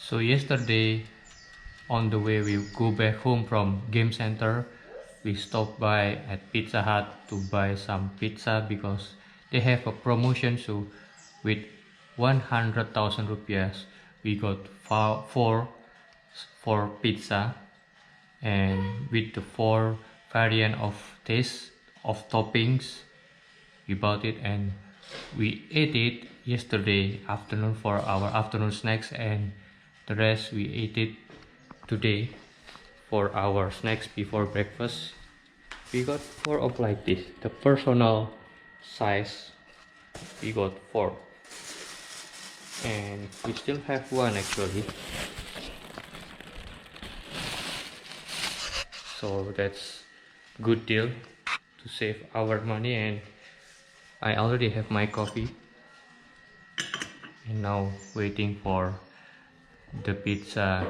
So yesterday on the way we go back home from game center, we stopped by at Pizza Hut to buy some pizza because they have a promotion. So with 100,000 rupiahs we got four pizza, and with the four variant of taste of toppings we bought it and we ate it yesterday afternoon for our afternoon snacks, and the rest we ate it today for our snacks before breakfast. We got four of like this, the personal size. We got four, and we still have one actually, so that's good deal to save our money. And I already have my coffee and now waiting for the pizza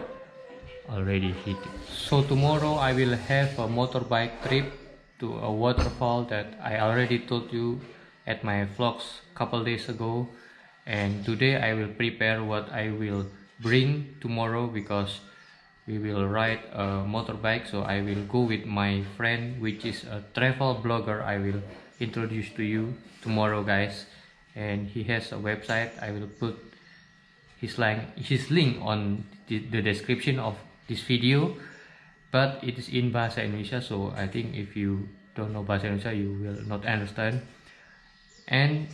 already heated. So tomorrow I will have a motorbike trip to a waterfall that I already told you at my vlogs couple days ago, and today I will prepare what I will bring tomorrow because we will ride a motorbike. So I will go with my friend, which is a travel blogger. I will introduce to you tomorrow, guys, and he has a website. I will put his link on the description of this video, but it is in bahasa Indonesia, so I think if you don't know bahasa Indonesia you will not understand. And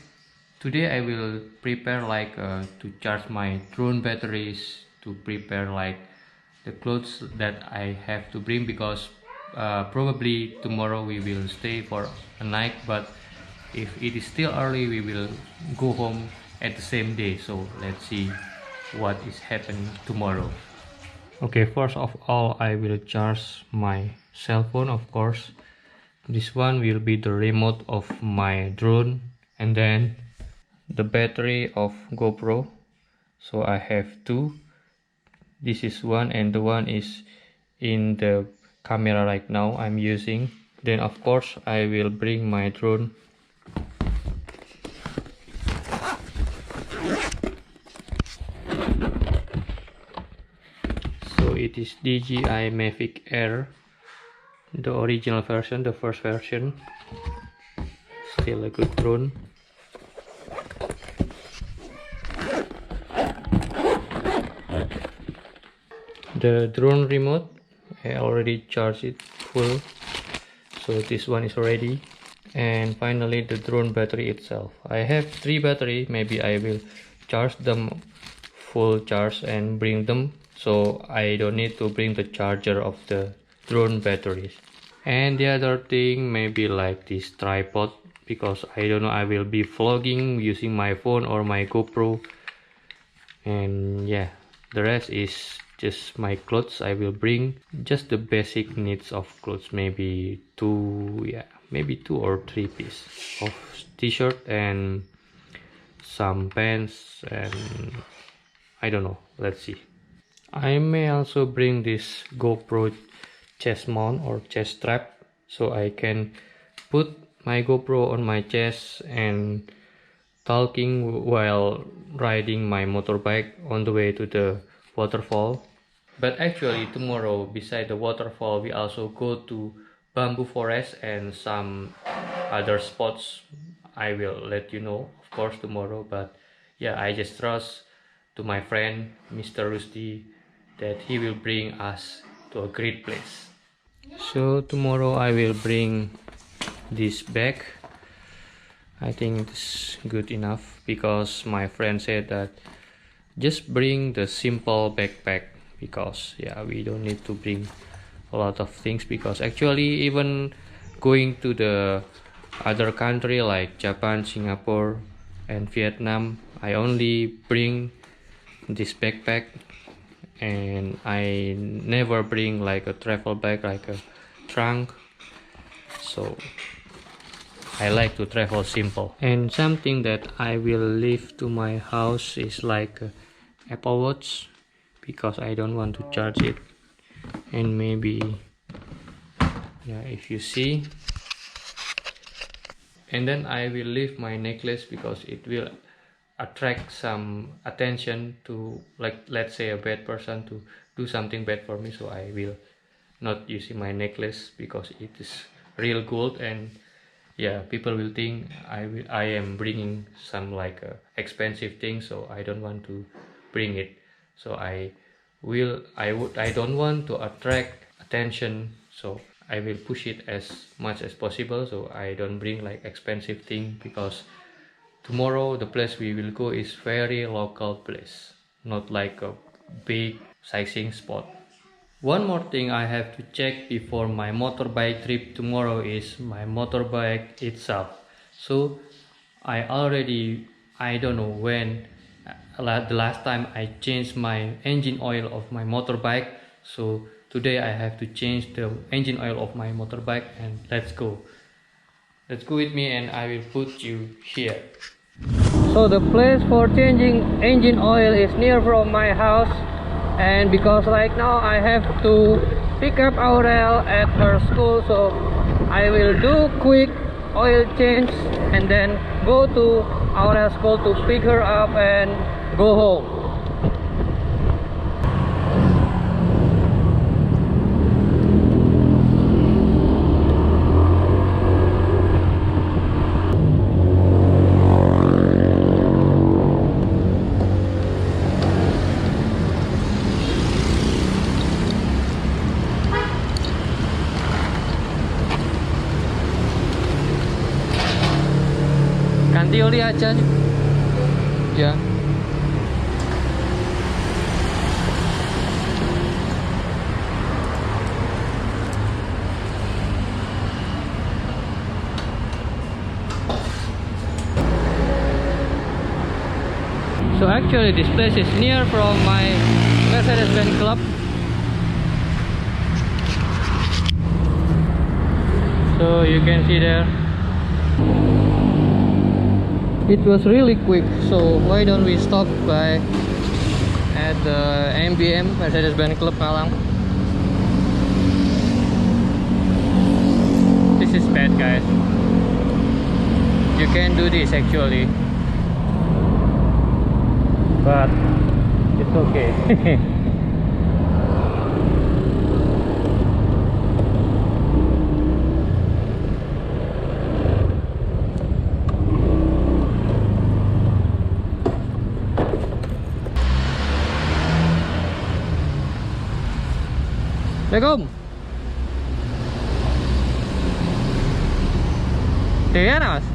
today I will prepare like to charge my drone batteries, to prepare like the clothes that I have to bring because probably tomorrow we will stay for a night, but if it is still early we will go home at the same day. So let's see what is happening tomorrow. Okay, first of all I will charge my cell phone, of course. This one will be the remote of my drone, and then the battery of GoPro. So I have two. This is one and the one is in the camera right now I'm using. Then of course I will bring my drone. So it is DJI Mavic Air, the original version, the first version. Still a good drone. The drone remote, I already charged it full, so this one is ready. And finally the drone battery itself. I have three battery, maybe I will charge them full charge and bring them, so I don't need to bring the charger of the drone batteries. And the other thing maybe like this tripod, because I don't know, I will be vlogging using my phone or my GoPro. And yeah, the rest is just my clothes. I will bring just the basic needs of clothes, maybe maybe two or three pieces of t-shirt and some pants, and I don't know, let's see. I may also bring this GoPro chest mount or chest strap, so I can put my GoPro on my chest and talking while riding my motorbike on the way to the waterfall. But actually tomorrow, beside the waterfall, we also go to bamboo forest and some other spots. I will let you know, of course, tomorrow. But yeah, I just trust to my friend Mr. Rusty that he will bring us to a great place. So tomorrow I will bring this bag. I think it's good enough because my friend said that just bring the simple backpack, because yeah, we don't need to bring a lot of things, because actually even going to the other country like Japan, Singapore and Vietnam, I only bring this backpack and I never bring like a travel bag, like a trunk. So I like to travel simple. And something that I will leave to my house is like a Apple Watch, because I don't want to charge it. And maybe, yeah, if you see. And then I will leave my necklace because it will attract some attention to, like, let's say a bad person to do something bad for me, so I will not using my necklace because it is real gold. And yeah, people will think I am bringing some like expensive thing, so I don't want to bring it. So I don't want to attract attention, so I will push it as much as possible, so I don't bring like expensive thing, because tomorrow the place we will go is very local place, not like a big sightseeing spot. One more thing I have to check before my motorbike trip tomorrow is my motorbike itself. So I don't know when the last time I changed my engine oil of my motorbike. So today I have to change the engine oil of my motorbike, and let's go. Let's go with me and I will put you here. So the place for changing engine oil is near from my house, and because right now I have to pick up Aurel at her school, so I will do quick oil change and then go to Aurel's school to pick her up and go home. Ganti oli aja ya. So actually this place is near from my Mercedes-Benz club. So you can see there. It was really quick, so why don't we stop by at the MBM Mercedes-Benz Club Malang. This is bad, guys. You can do this actually, but it's okay. Assalamualaikum. Di mana, Mas?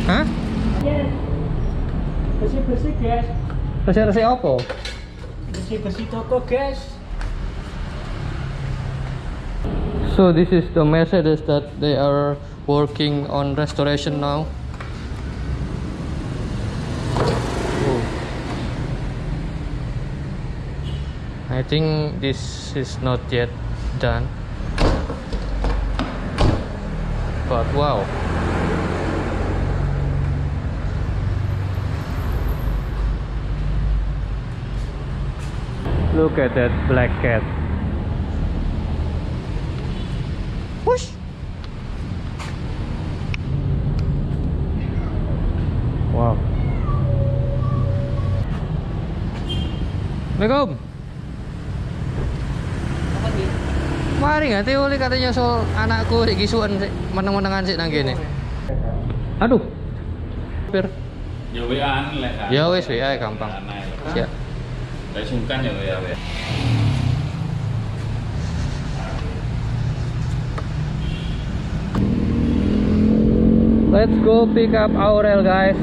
Hah? Yes. Bersih-bersih, guys. Bersih-bersih apa? Bersih-bersih toko, guys. So this is the Mercedes that they are working on restoration now. I think this is not yet done, but wow, look at that black cat. Whoosh! Wow. Assalamualaikum. Mari nggak tahu katanya soal anakku si gisuan meneng-menengan sih nang gini. Aduh. Pir. Ya WA-an lah kan. Ya wes WA gampang. Siap. Dari sungkan ya WA. Let's go pick up Aurel, guys.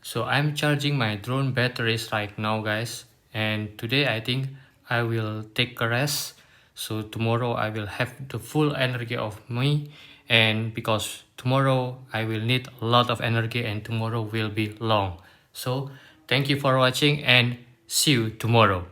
So I'm charging my drone batteries right now, guys, and today I think I will take a rest, so tomorrow I will have the full energy of me. And because tomorrow I will need a lot of energy and tomorrow will be long. So thank you for watching and see you tomorrow.